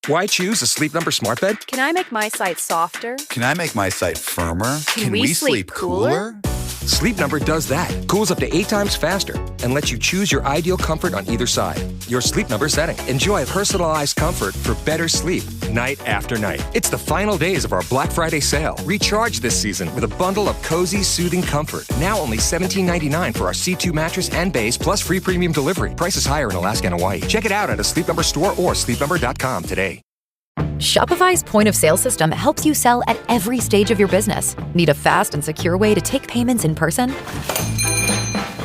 Why choose a Sleep Number smart bed? Can I make my site softer? Can I make my site firmer? Can we sleep cooler? Sleep Number does that. Cools up to 8 times faster and lets you choose your ideal comfort on either side. Your Sleep Number setting. Enjoy personalized comfort for better sleep night after night. It's the final days of our Black Friday sale. Recharge this season with a bundle of cozy, soothing comfort. Now only $17.99 for our C2 mattress and base, plus free premium delivery. Prices higher in Alaska and Hawaii. Check it out at a Sleep Number store or sleepnumber.com today. Shopify's point of sale system helps you sell at every stage of your business. Need a fast and secure way to take payments in person?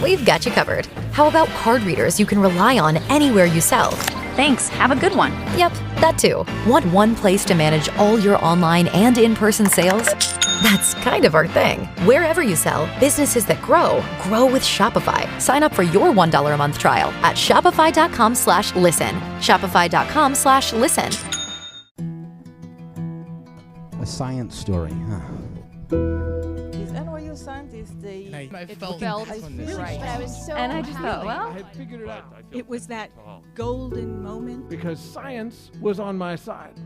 We've got you covered. How about card readers you can rely on anywhere you sell? Thanks. Have a good one. Yep, that too. Want one place to manage all your online and in-person sales? That's kind of our thing. Wherever you sell, businesses that grow with Shopify. Sign up for your $1 a month trial at shopify.com/listen. Shopify.com/listen. A science story, huh? These NYU scientists, they felt right. I was so And I just thought, well, I had figured it out. it was that golden moment. Because science was on my side.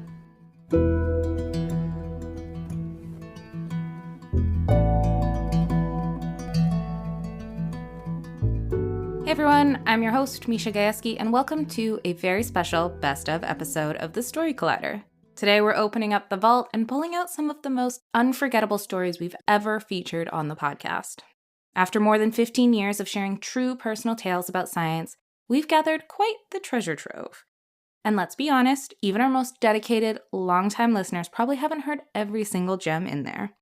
Hey everyone, I'm your host, Misha Gajewski, and welcome to a very special Best Of episode of The Story Collider. Today we're opening up the vault and pulling out some of the most unforgettable stories we've ever featured on the podcast. After more than 15 years of sharing true personal tales about science, we've gathered quite the treasure trove. And let's be honest, even our most dedicated, longtime listeners probably haven't heard every single gem in there.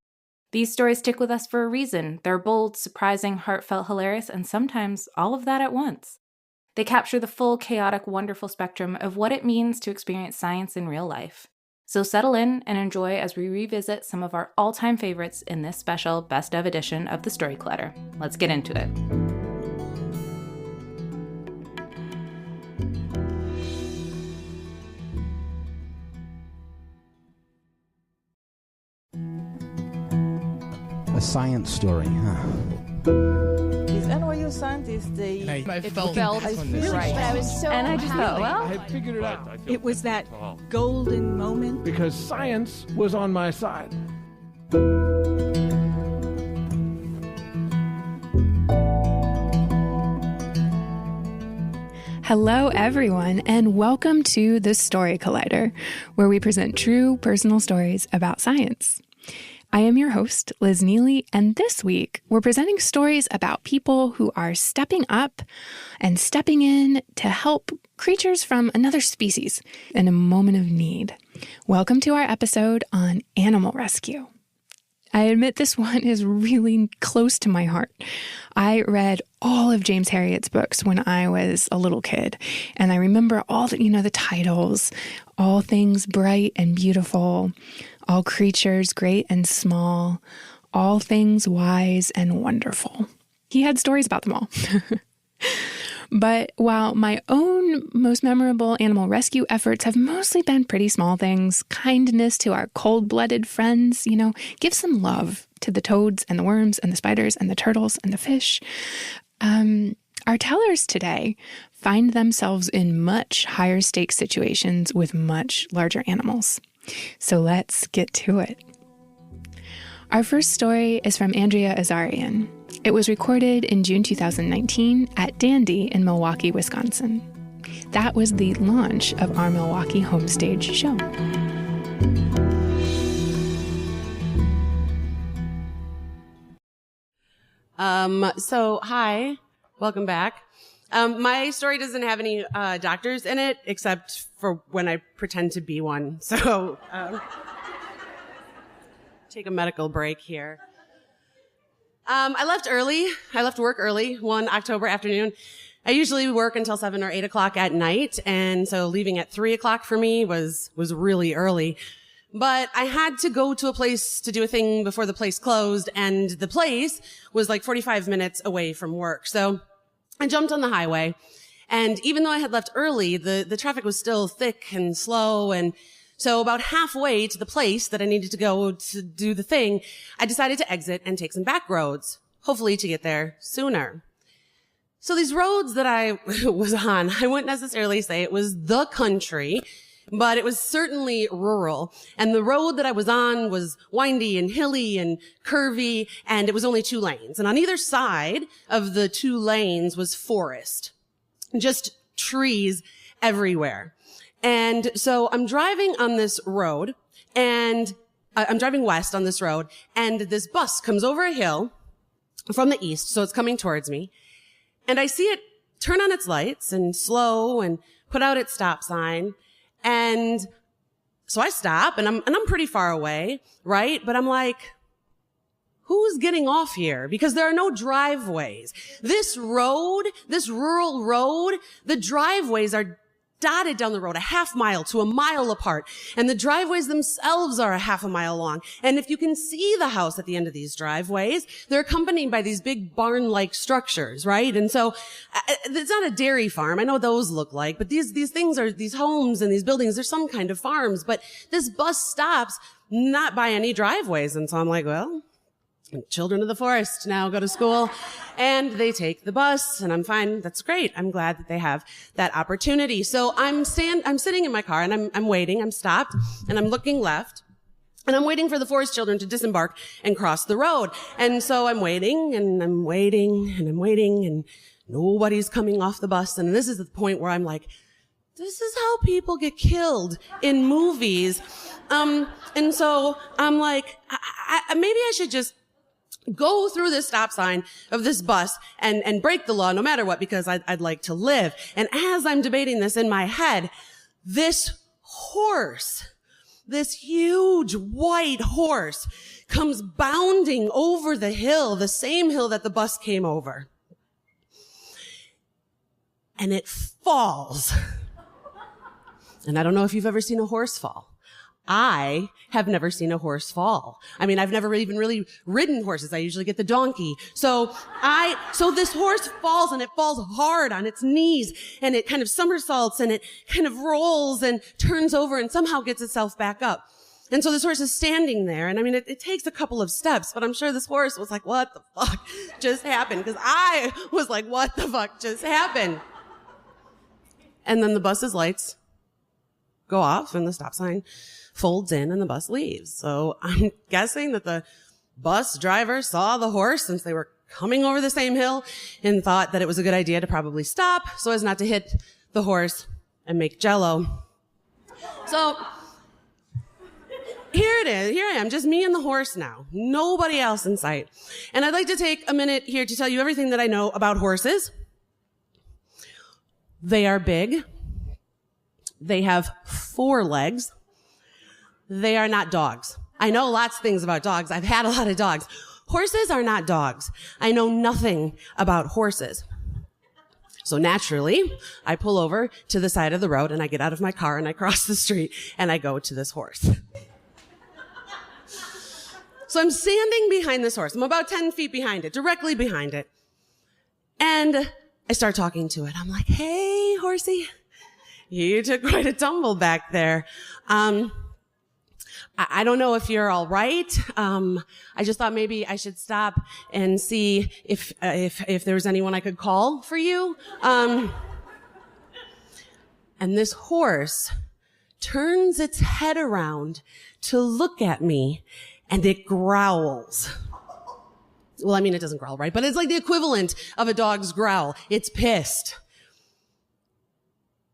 These stories stick with us for a reason. They're bold, surprising, heartfelt, hilarious, and sometimes all of that at once. They capture the full, chaotic, wonderful spectrum of what it means to experience science in real life. So settle in and enjoy as we revisit some of our all-time favorites in this special Best Of edition of The Story Collider. Let's get into it. A science story, huh? These NYU scientists, they felt right. I was so And I just thought, thought, I well, had figured it out. it was that golden moment. Because science was on my side. Hello, everyone, and welcome to The Story Collider, where we present true personal stories about science. I am your host, Liz Neely, and this week we're presenting stories about people who are stepping up and stepping in to help creatures from another species in a moment of need. Welcome to our episode on animal rescue. I admit this one is really close to my heart. I read all of James Herriot's books when I was a little kid, and I remember all the titles, All Things Bright and Beautiful, All Creatures Great and Small, All Things Wise and Wonderful. He had stories about them all. But while my own most memorable animal rescue efforts have mostly been pretty small things, kindness to our cold-blooded friends, give some love to the toads and the worms and the spiders and the turtles and the fish. Our tellers today find themselves in much higher stakes situations with much larger animals. So let's get to it. Our first story is from Andrea Azarian. It was recorded in June 2019 at Dandy in Milwaukee, Wisconsin. That was the launch of our Milwaukee Homestage show. Hi, welcome back. My story doesn't have any doctors in it, except for when I pretend to be one. So, take a medical break here. I left early. I left work early one October afternoon. I usually work until 7 or 8 o'clock at night, and so leaving at 3 o'clock for me was really early. But I had to go to a place to do a thing before the place closed, and the place was like 45 minutes away from work. So I jumped on the highway, and even though I had left early, the traffic was still thick and slow, and so about halfway to the place that I needed to go to do the thing, I decided to exit and take some back roads, hopefully to get there sooner. So these roads that I was on, I wouldn't necessarily say it was the country, but it was certainly rural. And the road that I was on was windy and hilly and curvy, and it was only 2 lanes. And on either side of the 2 lanes was forest, just trees everywhere. And so I'm driving on this road, and I'm driving west on this road, and this bus comes over a hill from the east, so it's coming towards me. And I see it turn on its lights and slow and put out its stop sign. And so I stop, and I'm pretty far away, right? But I'm like, who's getting off here? Because there are no driveways. This road, this rural road, the driveways are dotted down the road a half mile to a mile apart. And the driveways themselves are a half a mile long. And if you can see the house at the end of these driveways, they're accompanied by these big barn-like structures, right? And so it's not a dairy farm. I know what those look like, but these things are, these homes and these buildings, they're some kind of farms. But this bus stops not by any driveways. And so I'm like, well, children of the forest now go to school, and they take the bus, and I'm fine. That's great. I'm glad that they have that opportunity. So I'm sitting in my car, and I'm waiting. I'm stopped, and I'm looking left, and I'm waiting for the forest children to disembark and cross the road. And so I'm waiting, and I'm waiting, and I'm waiting, and nobody's coming off the bus. And this is the point where I'm like, this is how people get killed in movies. And so I'm like, maybe I should just go through this stop sign of this bus and break the law no matter what, because I'd like to live. And as I'm debating this in my head, this horse, this huge white horse, comes bounding over the hill, the same hill that the bus came over. And it falls. And I don't know if you've ever seen a horse fall. I have never seen a horse fall. I mean, I've never even really ridden horses. I usually get the donkey. So this horse falls, and it falls hard on its knees, and it kind of somersaults, and it kind of rolls and turns over and somehow gets itself back up. And so this horse is standing there, and I mean, it takes a couple of steps, but I'm sure this horse was like, what the fuck just happened? Because I was like, what the fuck just happened? And then the bus's lights go off, and the stop sign folds in, and the bus leaves. So I'm guessing that the bus driver saw the horse, since they were coming over the same hill, and thought that it was a good idea to probably stop so as not to hit the horse and make jello. So here it is. Here I am, just me and the horse now. Nobody else in sight. And I'd like to take a minute here to tell you everything that I know about horses. They are big. They have 4 legs. They are not dogs. I know lots of things about dogs. I've had a lot of dogs. Horses are not dogs. I know nothing about horses. So naturally, I pull over to the side of the road, and I get out of my car, and I cross the street, and I go to this horse. So I'm standing behind this horse. I'm about 10 feet behind it, directly behind it. And I start talking to it. I'm like, hey, horsey, you took quite a tumble back there. I don't know if you're all right. I just thought maybe I should stop and see if there was anyone I could call for you. And this horse turns its head around to look at me, and it growls. Well, I mean, it doesn't growl, right? But it's like the equivalent of a dog's growl. It's pissed.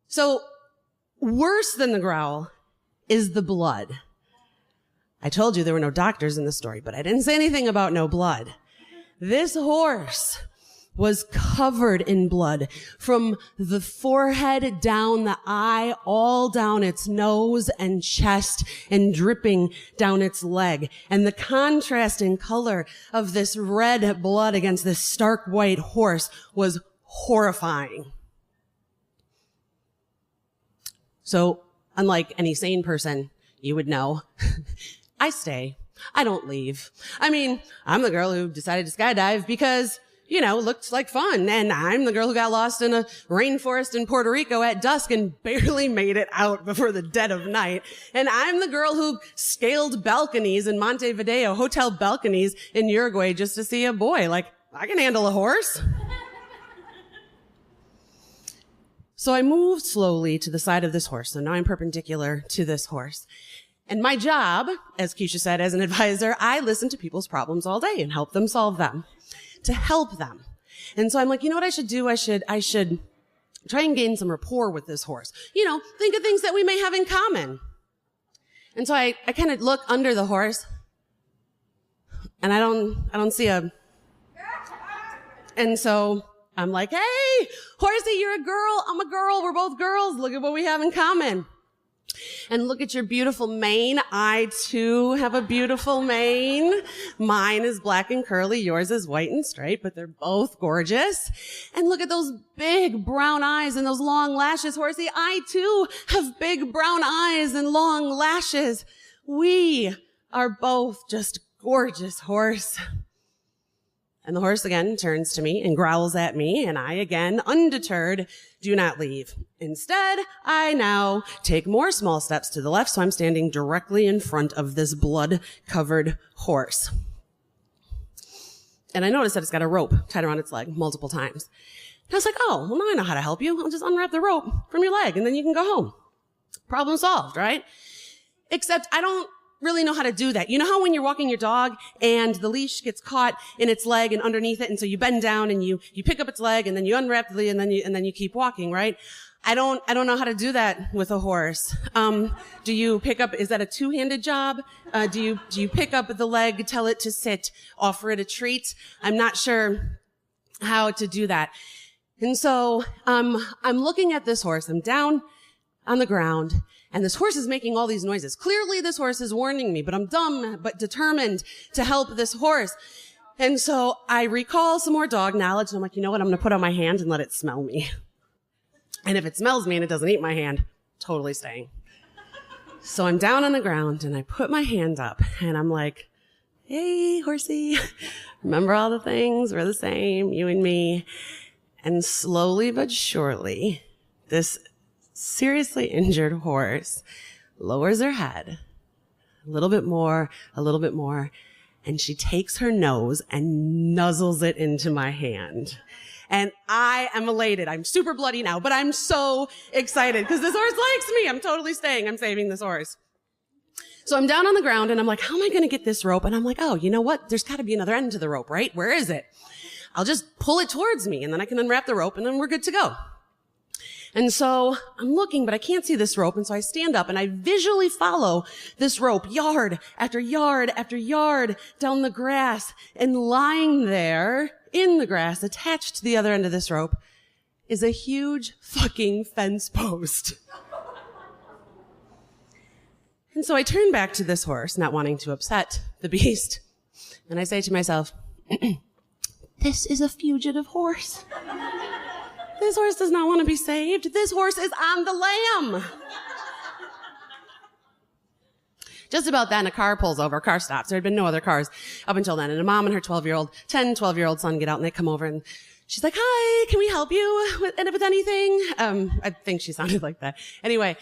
So worse than the growl is the blood. I told you there were no doctors in the story, but I didn't say anything about no blood. This horse was covered in blood from the forehead down the eye, all down its nose and chest, and dripping down its leg. And the contrast in color of this red blood against this stark white horse was horrifying. So, unlike any sane person you would know, I stay. I don't leave. I mean, I'm the girl who decided to skydive because, you know, it looked like fun. And I'm the girl who got lost in a rainforest in Puerto Rico at dusk and barely made it out before the dead of night. And I'm the girl who scaled balconies in Montevideo, hotel balconies in Uruguay just to see a boy. Like, I can handle a horse. So I moved slowly to the side of this horse. So now I'm perpendicular to this horse. And my job, as Keisha said, as an advisor, I listen to people's problems all day and help them solve them, to help them. And so I'm like, you know what I should do? I should try and gain some rapport with this horse. Think of things that we may have in common. And so I kind of look under the horse, and I don't see and so I'm like, hey, horsey, you're a girl. I'm a girl. We're both girls. Look at what we have in common. And look at your beautiful mane. I too have a beautiful mane. Mine is black and curly. Yours is white and straight, but they're both gorgeous. And look at those big brown eyes and those long lashes, horsey. I too have big brown eyes and long lashes. We are both just gorgeous, horse. And the horse again turns to me and growls at me, and I again, undeterred, do not leave. Instead, I now take more small steps to the left, so I'm standing directly in front of this blood-covered horse. And I notice that it's got a rope tied around its leg multiple times. And I was like, oh, well, now I know how to help you. I'll just unwrap the rope from your leg, and then you can go home. Problem solved, right? Except I don't really know how to do that. You know how when you're walking your dog and the leash gets caught in its leg and underneath it, and so you bend down and you pick up its leg and then you unwrap the lead and then you keep walking, right? I don't know how to do that with a horse. Do you pick up, is that a two-handed job? Do you pick up the leg, tell it to sit, offer it a treat? I'm not sure how to do that. And so, I'm looking at this horse. I'm down on the ground, and this horse is making all these noises. Clearly this horse is warning me, but I'm dumb but determined to help this horse. And so I recall some more dog knowledge, and I'm like, you know what? I'm going to put out my hand and let it smell me. And if it smells me and it doesn't eat my hand, totally staying. So I'm down on the ground, and I put my hand up, and I'm like, hey, horsey, remember all the things? We're the same, you and me. And slowly but surely, this seriously injured horse lowers her head a little bit more, and she takes her nose and nuzzles it into my hand. And I am elated. I'm super bloody now, but I'm so excited because this horse likes me. I'm totally staying. I'm saving this horse. So I'm down on the ground, and I'm like, how am I going to get this rope? And I'm like, oh, you know what? There's got to be another end to the rope, right? Where is it? I'll just pull it towards me, and then I can unwrap the rope, and then we're good to go. And so I'm looking, but I can't see this rope. And so I stand up and I visually follow this rope yard after yard after yard down the grass. And lying there in the grass, attached to the other end of this rope, is a huge fucking fence post. And so I turn back to this horse, not wanting to upset the beast. And I say to myself, this is a fugitive horse. This horse does not want to be saved. This horse is on the lam. Just about then, a car pulls over, a car stops. There had been no other cars up until then. And a mom and her 12-year-old son get out, and they come over, and she's like, hi, can we help you with anything? I think she sounded like that. Anyway,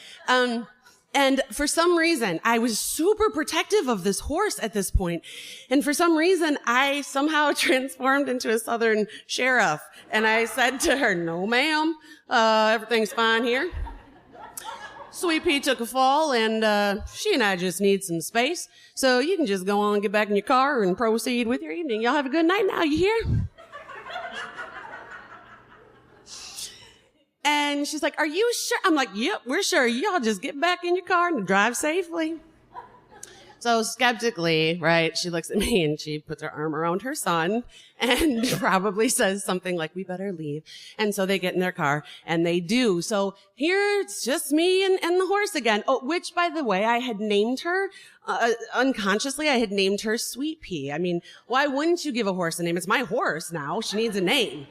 and for some reason, I was super protective of this horse at this point. And for some reason, I somehow transformed into a Southern sheriff. And I said to her, no, ma'am, everything's fine here. Sweet Pea took a fall, and she and I just need some space. So you can just go on and get back in your car and proceed with your evening. Y'all have a good night now, you hear? And she's like, are you sure? I'm like, yep, we're sure. Y'all just get back in your car and drive safely. So skeptically, right, she looks at me and she puts her arm around her son and probably says something like, we better leave. And so they get in their car, and they do. So here it's just me and the horse again. Oh, which, by the way, I had named her, unconsciously, I had named her Sweet Pea. I mean, why wouldn't you give a horse a name? It's my horse now. She needs a name.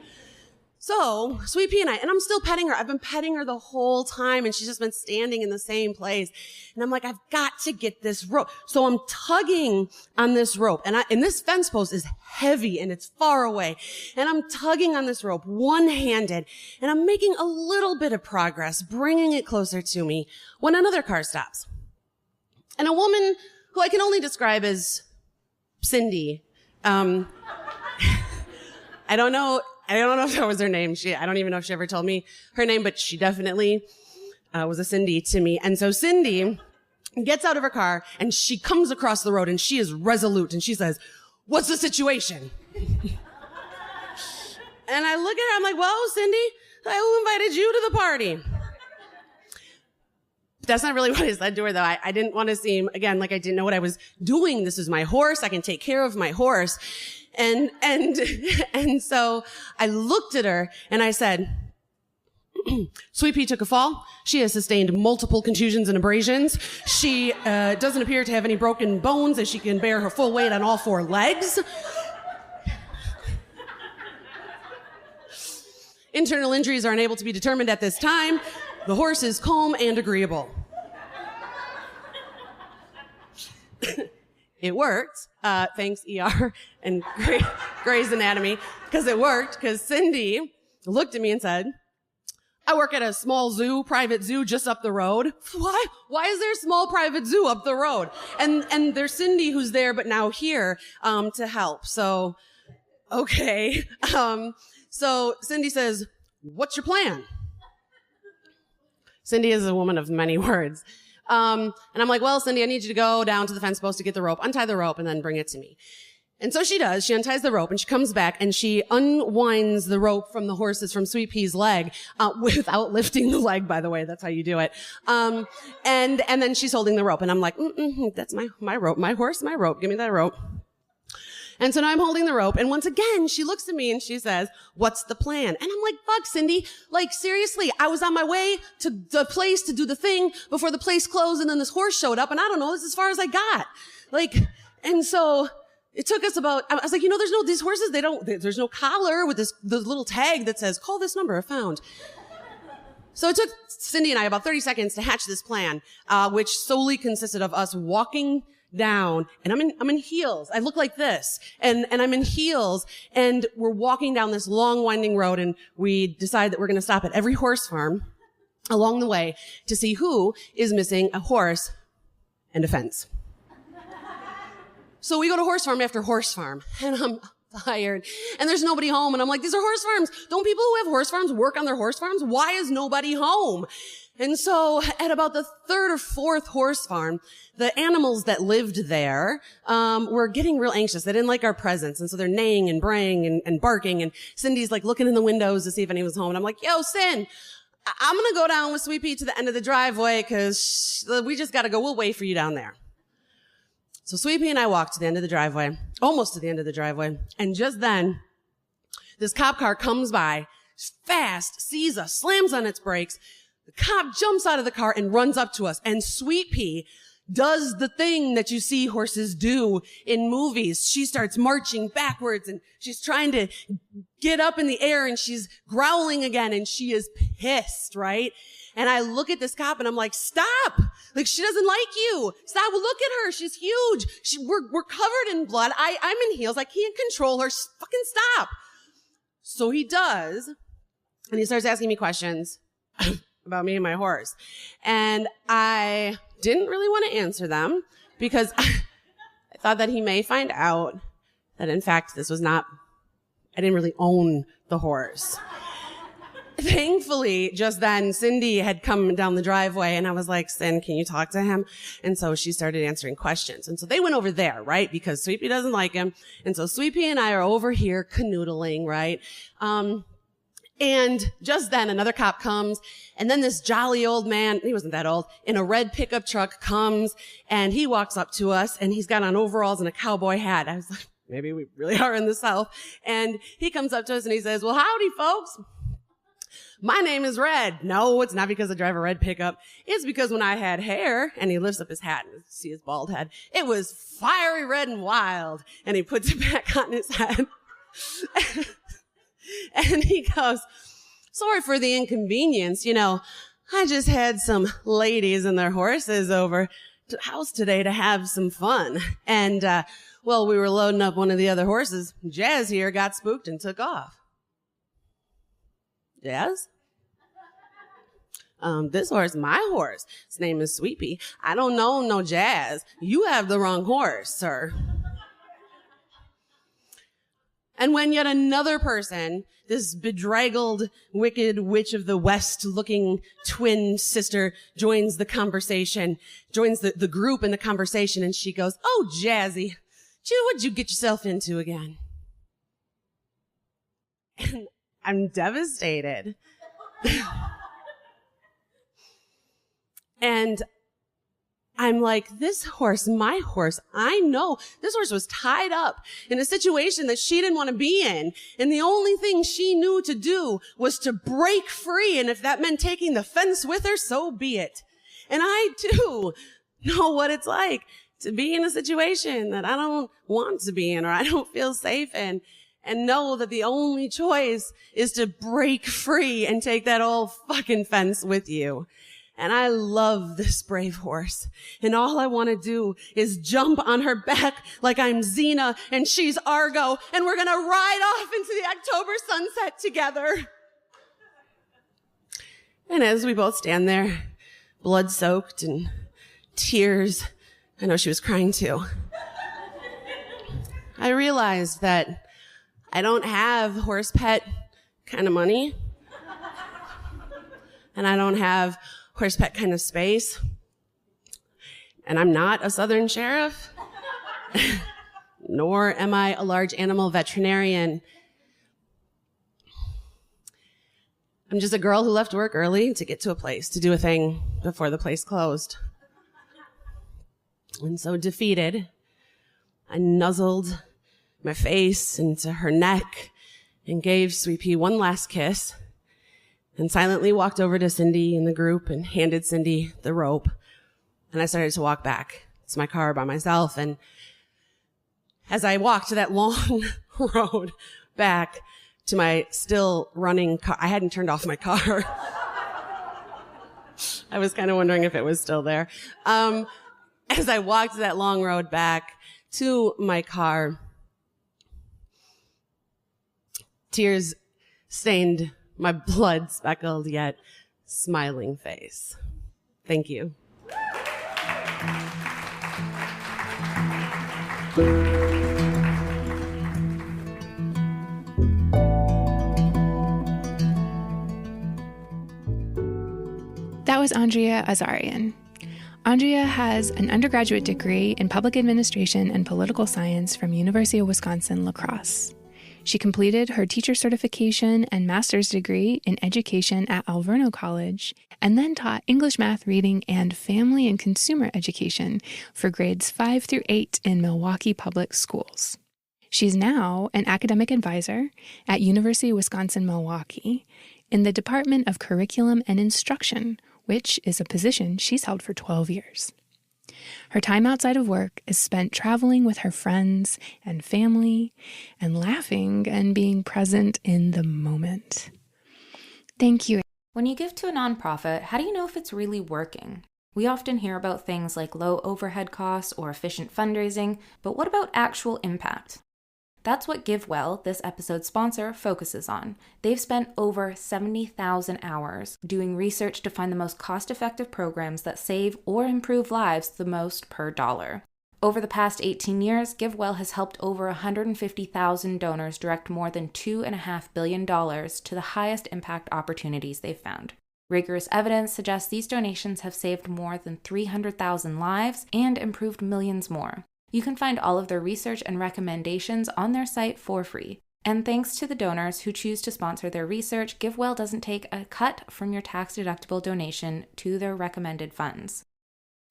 So, Sweet Pea and I'm still petting her. I've been petting her the whole time, and she's just been standing in the same place. And I'm like, I've got to get this rope. So I'm tugging on this rope, and this fence post is heavy and it's far away. And I'm tugging on this rope one-handed, and I'm making a little bit of progress, bringing it closer to me, when another car stops. And a woman who I can only describe as Cindy, I don't know I don't know if that was her name. I don't even know if she ever told me her name, but she definitely was a Cindy to me. And so Cindy gets out of her car and she comes across the road and she is resolute and she says, "What's the situation?" And I look at her, I'm like, "Well, Cindy, who invited you to the party?" That's not really what I said to her, though. I didn't want to seem, again, like I didn't know what I was doing. This is my horse. I can take care of my horse. And so I looked at her and I said, "Sweet Pea took a fall. She has sustained multiple contusions and abrasions. She doesn't appear to have any broken bones as she can bear her full weight on all four legs. Internal injuries are unable to be determined at this time. The horse is calm and agreeable." It worked. Thanks, ER and Grey's Anatomy, because it worked, because Cindy looked at me and said, "I work at a small zoo, private zoo just up the road." "Why? Why is there a small private zoo up the road?" And there's Cindy who's there, but now here, to help. So, okay. So Cindy says, "What's your plan?" Cindy is a woman of many words. And I'm like, "Well, Cindy, I need you to go down to the fence post to get the rope, untie the rope, and then bring it to me." And so she does. She unties the rope and she comes back and she unwinds the rope from the horse's, from Sweet Pea's leg, without lifting the leg, by the way. That's how you do it. And then she's holding the rope and I'm like, "That's my rope, my horse, my rope. Give me that rope." And so now I'm holding the rope, and once again, she looks at me and she says, "What's the plan?" And I'm like, "Fuck, Cindy. Like, seriously, I was on my way to the place to do the thing before the place closed, and then this horse showed up, and I don't know, this is as far as I got." Like, and so it took us about, I was like, these horses, there's no collar with the little tag that says, "Call this number if found." So it took Cindy and I about 30 seconds to hatch this plan, which solely consisted of us walking down, and I'm in heels. I look like this, and I'm in heels, and we're walking down this long winding road, and we decide that we're going to stop at every horse farm along the way to see who is missing a horse and a fence. So we go to horse farm after horse farm, and I'm tired, and there's nobody home, and I'm like, "These are horse farms. Don't people who have horse farms work on their horse farms? Why is nobody home?" And so at about the third or fourth horse farm, the animals that lived there were getting real anxious. They didn't like our presence, and so they're neighing and braying and barking, and Cindy's like looking in the windows to see if anyone was home, and I'm like, "Yo, Cin, I'm gonna go down with Sweet Pea to the end of the driveway because we just gotta go. We'll wait for you down there." So Sweet Pea and I walked to the end of the driveway, almost to the end of the driveway, and just then, this cop car comes by, fast, sees us, slams on its brakes. The cop jumps out of the car and runs up to us, and Sweet Pea does the thing that you see horses do in movies. She starts marching backwards, and she's trying to get up in the air, and she's growling again, and she is pissed, right? And I look at this cop and I'm like, "Stop! Like, she doesn't like you. Stop! Look at her. She's huge. We're covered in blood. I'm in heels. I can't control her. Fucking stop!" So he does, and he starts asking me questions about me and my horse. And I didn't really want to answer them because I thought that he may find out that, in fact, I didn't really own the horse. Thankfully, just then, Cindy had come down the driveway, and I was like, "Cin, can you talk to him?" And so she started answering questions. And so they went over there, right? Because Sweet Pea doesn't like him. And so Sweet Pea and I are over here canoodling, right? And just then another cop comes, and then this jolly old man, he wasn't that old, in a red pickup truck comes, and he walks up to us, and he's got on overalls and a cowboy hat. I was like, maybe we really are in the South. And he comes up to us and he says, "Well, howdy, folks. My name is Red." No, it's not because I drive a red pickup. It's because when I had hair, and he lifts up his hat and you see his bald head, it was fiery red and wild. And he puts it back on his head. And he goes, "Sorry for the inconvenience. I just had some ladies and their horses over to the house today to have some fun. And, well, we were loading up one of the other horses. Jazz here got spooked and took off." "Jazz? This horse, my horse. His name is Sweet Pea. I don't know no Jazz. You have the wrong horse, sir." And when yet another person, this bedraggled, wicked witch of the West looking twin sister, joins the conversation, joins the group in the conversation, and she goes, "Oh, Jazzy, what'd you get yourself into again?" And I'm devastated. And I'm like, this horse, my horse, I know this horse was tied up in a situation that she didn't want to be in. And the only thing she knew to do was to break free. And if that meant taking the fence with her, so be it. And I too know what it's like to be in a situation that I don't want to be in or I don't feel safe in. And know that the only choice is to break free and take that old fucking fence with you. And I love this brave horse. And all I want to do is jump on her back like I'm Xena and she's Argo. And we're going to ride off into the October sunset together. And as we both stand there, blood soaked and tears, I know she was crying too. I realized that I don't have horse pet kind of money. And I don't have horse pet kind of space. And I'm not a Southern sheriff, nor am I a large animal veterinarian. I'm just a girl who left work early to get to a place, to do a thing before the place closed. And so defeated, I nuzzled my face into her neck and gave Sweet Pea one last kiss. And silently walked over to Cindy in the group and handed Cindy the rope. And I started to walk back to my car by myself. And as I walked that long road back to my still running car, I hadn't turned off my car. I was kind of wondering if it was still there. As I walked that long road back to my car, tears stained my blood-speckled yet smiling face. Thank you. That was Andrea Azarian. Andrea has an undergraduate degree in public administration and political science from University of Wisconsin-La Crosse. She completed her teacher certification and master's degree in education at Alverno College, and then taught English, math, reading, and family and consumer education for grades 5 through 8 in Milwaukee public schools. She's now an academic advisor at University of Wisconsin-Milwaukee in the Department of Curriculum and Instruction, which is a position she's held for 12 years. Her time outside of work is spent traveling with her friends and family and laughing and being present in the moment. Thank you. When you give to a nonprofit, how do you know if it's really working? We often hear about things like low overhead costs or efficient fundraising, but what about actual impact? That's what GiveWell, this episode's sponsor, focuses on. They've spent over 70,000 hours doing research to find the most cost-effective programs that save or improve lives the most per dollar. Over the past 18 years, GiveWell has helped over 150,000 donors direct more than $2.5 billion to the highest impact opportunities they've found. Rigorous evidence suggests these donations have saved more than 300,000 lives and improved millions more. You can find all of their research and recommendations on their site for free. And thanks to the donors who choose to sponsor their research, GiveWell doesn't take a cut from your tax-deductible donation to their recommended funds.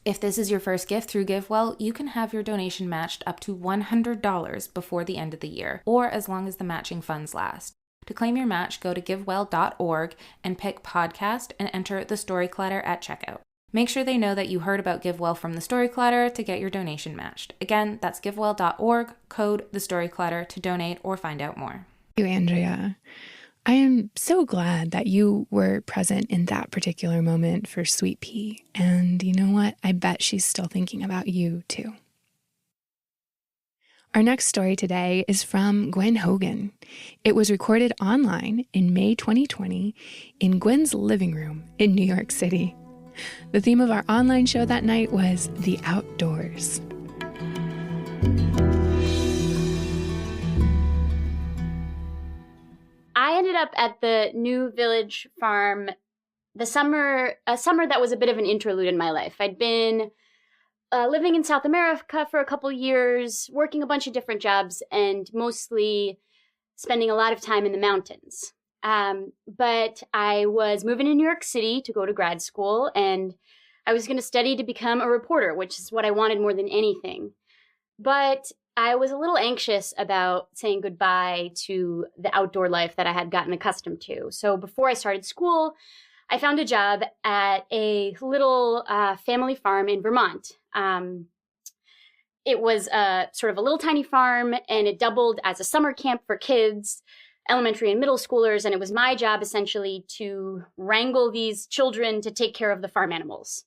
If this is your first gift through GiveWell, you can have your donation matched up to $100 before the end of the year, or as long as the matching funds last. To claim your match, go to givewell.org and pick podcast and enter the Story Clutter at checkout. Make sure they know that you heard about GiveWell from the Story Clutter to get your donation matched. Again, that's givewell.org, code the Story Clutter to donate or find out more. Thank you, Andrea. I am so glad that you were present in that particular moment for Sweet Pea. And you know what? I bet she's still thinking about you too. Our next story today is from Gwynne Hogan. It was recorded online in May 2020 in Gwynne's living room in New York City. The theme of our online show that night was the outdoors. up at the New Village farm a summer that was a bit of an interlude in my life. I'd been living in South America for a couple years, working a bunch of different jobs, and mostly spending a lot of time in the mountains. But I was moving to New York City to go to grad school, and I was going to study to become a reporter, which is what I wanted more than anything. But I was a little anxious about saying goodbye to the outdoor life that I had gotten accustomed to. So before I started school, I found a job at a little family farm in Vermont. It was sort of a little tiny farm, and it doubled as a summer camp for kids, elementary and middle schoolers, and it was my job essentially to wrangle these children to take care of the farm animals.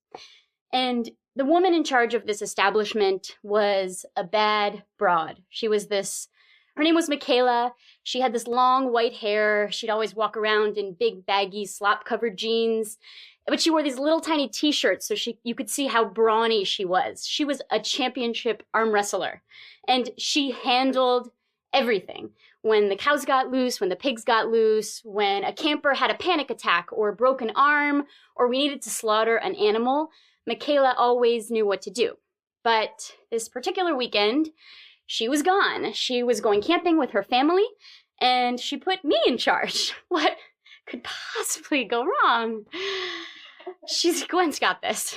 And the woman in charge of this establishment was a bad broad. Her name was Michaela. She had this long white hair. She'd always walk around in big, baggy, slop-covered jeans. But she wore these little tiny t-shirts so you could see how brawny she was. She was a championship arm wrestler. And she handled everything. When the cows got loose, when the pigs got loose, when a camper had a panic attack or a broken arm, or we needed to slaughter an animal, Michaela always knew what to do. But this particular weekend, she was gone. She was going camping with her family, and she put me in charge. What could possibly go wrong? Gwen's got this.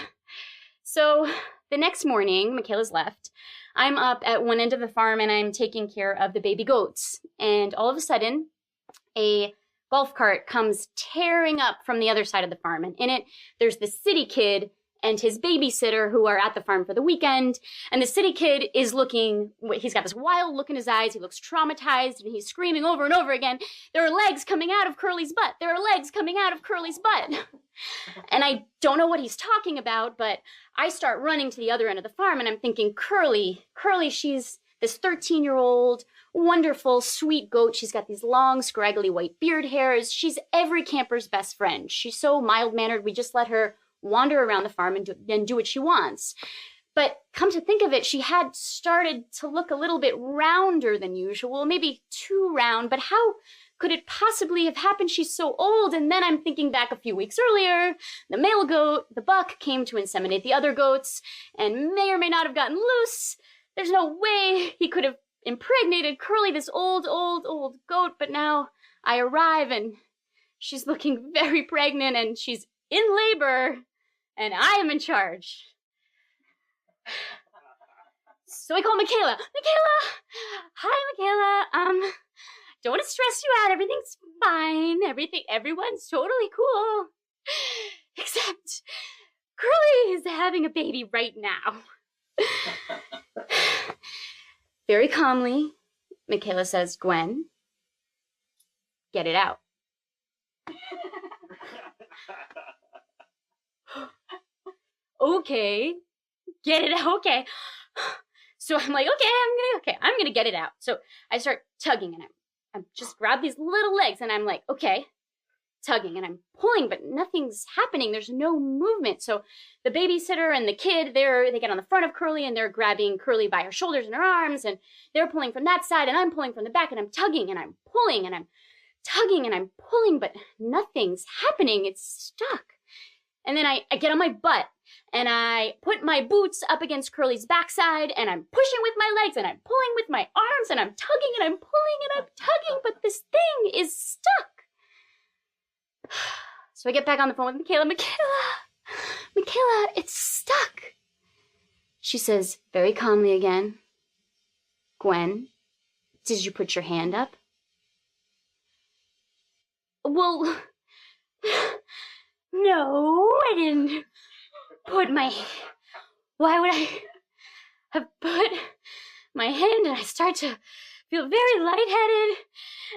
So the next morning, Michaela's left. I'm up at one end of the farm, and I'm taking care of the baby goats. And all of a sudden, a golf cart comes tearing up from the other side of the farm. And in it, there's this city kid and his babysitter who are at the farm for the weekend. And the city kid is he's got this wild look in his eyes. He looks traumatized, and he's screaming over and over again, "There are legs coming out of Curly's butt. There are legs coming out of Curly's butt." And I don't know what he's talking about, but I start running to the other end of the farm, and I'm thinking, Curly, she's this 13-year-old, wonderful, sweet goat. She's got these long, scraggly white beard hairs. She's every camper's best friend. She's so mild-mannered, we just let her wander around the farm and do what she wants. But come to think of it, she had started to look a little bit rounder than usual, maybe too round, but how could it possibly have happened? She's so old. And then I'm thinking back a few weeks earlier, the male goat, the buck, came to inseminate the other goats and may or may not have gotten loose. There's no way he could have impregnated Curly, this old goat, but now I arrive and she's looking very pregnant and she's in labor, and I am in charge. So I call Michaela. Hi, Michaela. Don't want to stress you out. Everything's fine. Everyone's totally cool. Except Curly is having a baby right now. Very calmly, Michaela says, "Gwen, get it out." Okay, get it out. Okay. So I'm like, I'm gonna get it out. So I start tugging, and I'm just grab these little legs, and I'm like, okay, tugging, and I'm pulling, but nothing's happening. There's no movement. So the babysitter and the kid, they get on the front of Curly, and they're grabbing Curly by her shoulders and her arms, and they're pulling from that side, and I'm pulling from the back, and I'm tugging, and I'm pulling, and I'm tugging, and I'm pulling, but nothing's happening. It's stuck. And then I get on my butt, and I put my boots up against Curly's backside, and I'm pushing with my legs, and I'm pulling with my arms, and I'm tugging, and I'm pulling, and I'm tugging, but this thing is stuck. So I get back on the phone with Michaela. Michaela, it's stuck. She says very calmly again, "Gwen, did you put your hand up?" Well, no, I didn't put why would I have put my hand? And I start to feel very lightheaded,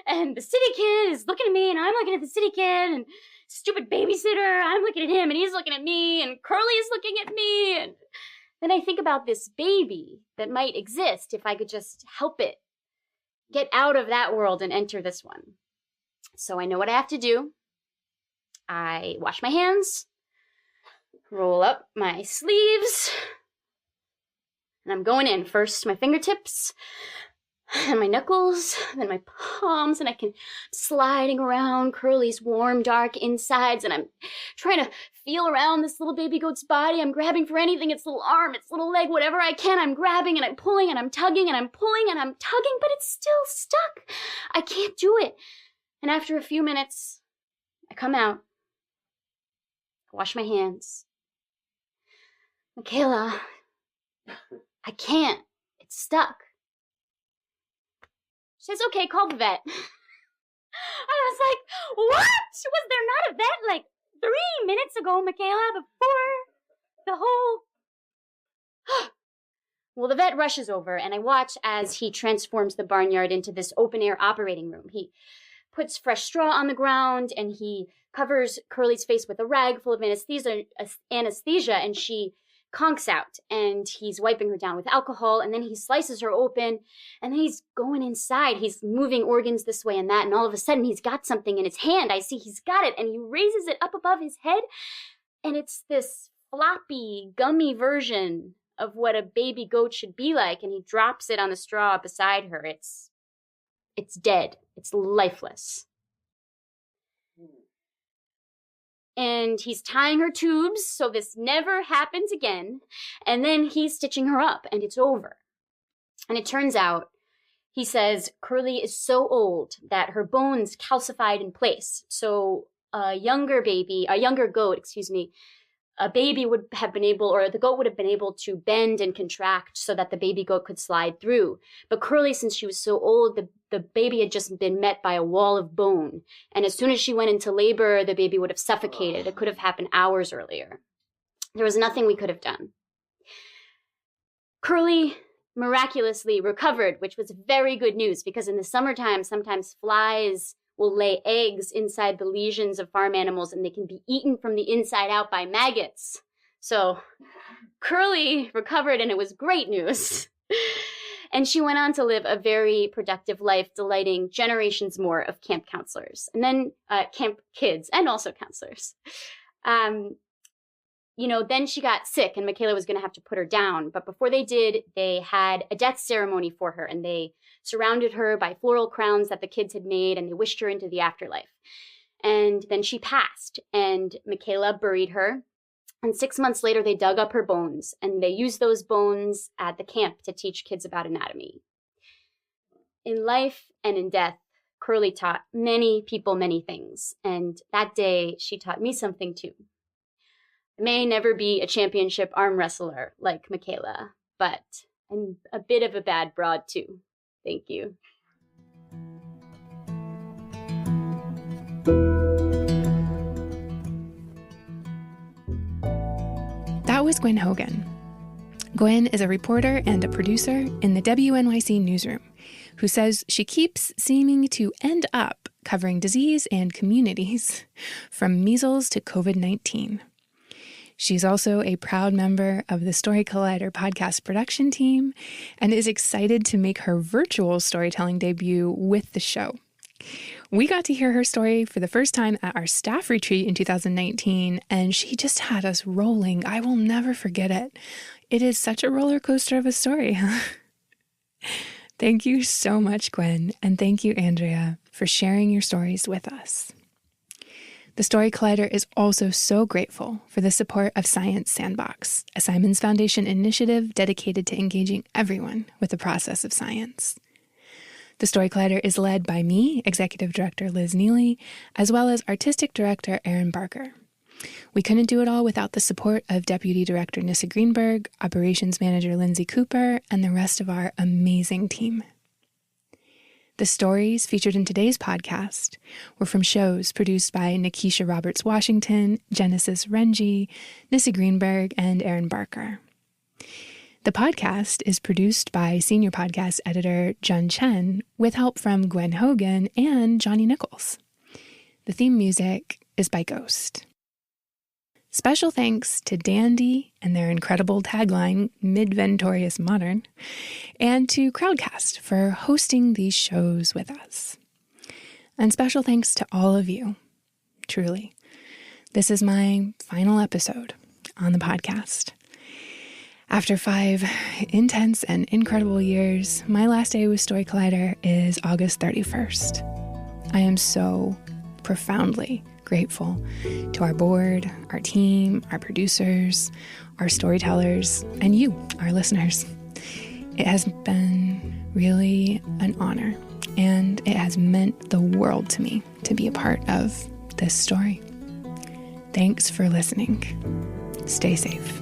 and the city kid is looking at me, and I'm looking at the city kid, and stupid babysitter, I'm looking at him, and he's looking at me, and Curly is looking at me, and then I think about this baby that might exist if I could just help it get out of that world and enter this one. So I know what I have to do. I wash my hands, roll up my sleeves, and I'm going in. First, my fingertips, and my knuckles, then my palms, and I can sliding around Curly's warm, dark insides, and I'm trying to feel around this little baby goat's body. I'm grabbing for anything, its little arm, its little leg, whatever I can. I'm grabbing and I'm pulling and I'm tugging and I'm pulling and I'm tugging, but it's still stuck. I can't do it. And after a few minutes, I come out, I wash my hands. Michaela, I can't. It's stuck. She says, okay, call the vet. I was like, what? Was there not a vet like 3 minutes ago, Michaela, before the whole... Well, the vet rushes over, and I watch as he transforms the barnyard into this open-air operating room. He puts fresh straw on the ground, and he covers Curly's face with a rag full of anesthesia, and she conks out, and he's wiping her down with alcohol, and then he slices her open, and then he's going inside. He's moving organs this way and that, and all of a sudden he's got something in his hand. I see he's got it, and he raises it up above his head, and it's this floppy, gummy version of what a baby goat should be like, and he drops it on the straw beside her. It's dead. It's lifeless. And he's tying her tubes so this never happens again. And then he's stitching her up, and it's over. And it turns out, he says, Curly is so old that her bones calcified in place. So a younger goat, a baby would have been able, or the goat would have been able to bend and contract so that the baby goat could slide through. But Curly, since she was so old, the baby had just been met by a wall of bone. And as soon as she went into labor, the baby would have suffocated. It could have happened hours earlier. There was nothing we could have done. Curly miraculously recovered, which was very good news, because in the summertime, sometimes flies will lay eggs inside the lesions of farm animals, and they can be eaten from the inside out by maggots. So Curly recovered, and it was great news. And she went on to live a very productive life, delighting generations more of camp counselors, and then camp kids, and also counselors. Then she got sick, and Michaela was going to have to put her down. But before they did, they had a death ceremony for her, and they surrounded her by floral crowns that the kids had made, and they wished her into the afterlife. And then she passed, and Michaela buried her. And 6 months later, they dug up her bones, and they used those bones at the camp to teach kids about anatomy. In life and in death, Curly taught many people many things. And that day, she taught me something too. I may never be a championship arm wrestler like Michaela, but I'm a bit of a bad broad too. Thank you. That was Gwynne Hogan. Gwynne is a reporter and a producer in the WNYC newsroom who says she keeps seeming to end up covering disease and communities from measles to COVID-19. She's also a proud member of the Story Collider podcast production team and is excited to make her virtual storytelling debut with the show. We got to hear her story for the first time at our staff retreat in 2019, and she just had us rolling. I will never forget it. It is such a roller coaster of a story. Thank you so much, Gwynne, and thank you, Andrea, for sharing your stories with us. The Story Collider is also so grateful for the support of Science Sandbox, a Simons Foundation initiative dedicated to engaging everyone with the process of science. The Story Collider is led by me, Executive Director Liz Neely, as well as Artistic Director Erin Barker. We couldn't do it all without the support of Deputy Director Nissa Greenberg, Operations Manager Lindsay Cooper, and the rest of our amazing team. The stories featured in today's podcast were from shows produced by Nikisha Roberts-Washington, Genesis Renji, Nissa Greenberg, and Erin Barker. The podcast is produced by senior podcast editor Jun Chen with help from Gwynne Hogan and Johnny Nichols. The theme music is by Ghost. Special thanks to Dandy and their incredible tagline, Mid-Ventorious Modern, and to Crowdcast for hosting these shows with us. And special thanks to all of you. Truly, this is my final episode on the podcast. After 5 intense and incredible years, my last day with Story Collider is August 31st. I am so profoundly grateful to our board, our team, our producers, our storytellers, and you, our listeners. It has been really an honor, and it has meant the world to me to be a part of this story. Thanks for listening. Stay safe.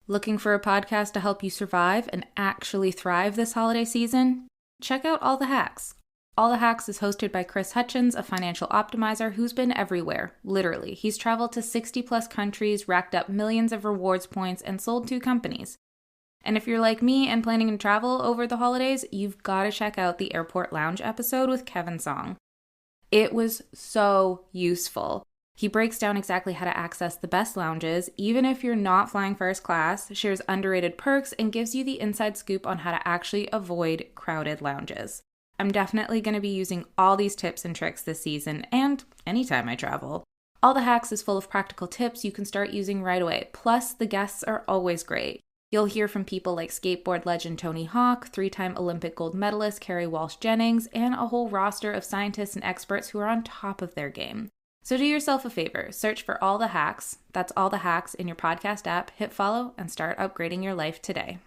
Looking for a podcast to help you survive and actually thrive this holiday season? Check out All the Hacks. All the Hacks is hosted by Chris Hutchins, a financial optimizer who's been everywhere, literally. He's traveled to 60 plus countries, racked up millions of rewards points, and sold 2 companies. And if you're like me and planning to travel over the holidays, you've got to check out the Airport Lounge episode with Kevin Song. It was so useful. He breaks down exactly how to access the best lounges, even if you're not flying first class, shares underrated perks, and gives you the inside scoop on how to actually avoid crowded lounges. I'm definitely going to be using all these tips and tricks this season and anytime I travel. All the Hacks is full of practical tips you can start using right away. Plus, the guests are always great. You'll hear from people like skateboard legend Tony Hawk, 3-time Olympic gold medalist Carrie Walsh Jennings, and a whole roster of scientists and experts who are on top of their game. So do yourself a favor, search for All the Hacks. That's All the Hacks in your podcast app, hit follow, and start upgrading your life today.